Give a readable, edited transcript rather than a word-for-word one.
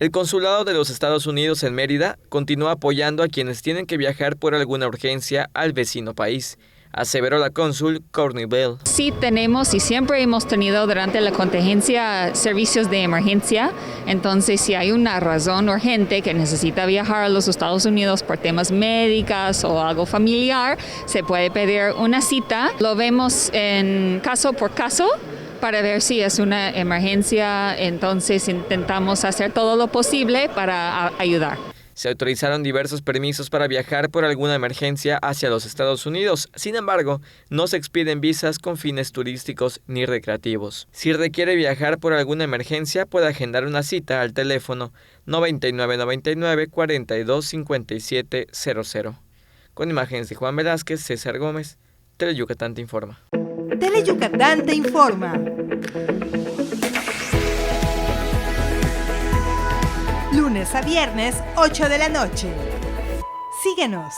El Consulado de los Estados Unidos en Mérida continúa apoyando a quienes tienen que viajar por alguna urgencia al vecino país, aseveró la cónsul Courtney Bell. Sí tenemos y siempre hemos tenido durante la contingencia servicios de emergencia. Entonces, si hay una razón urgente que necesita viajar a los Estados Unidos por temas médicos o algo familiar, se puede pedir una cita. Lo vemos en caso por caso para ver si es una emergencia. Entonces, intentamos hacer todo lo posible para ayudar. Se autorizaron diversos permisos para viajar por alguna emergencia hacia los Estados Unidos. Sin embargo, no se expiden visas con fines turísticos ni recreativos. Si requiere viajar por alguna emergencia, puede agendar una cita al teléfono 9999 42 57 00. Con imágenes de Juan Velázquez, César Gómez, Teleyucatán te informa. Teleyucatán te informa. Lunes a viernes, 8 de la noche. Síguenos.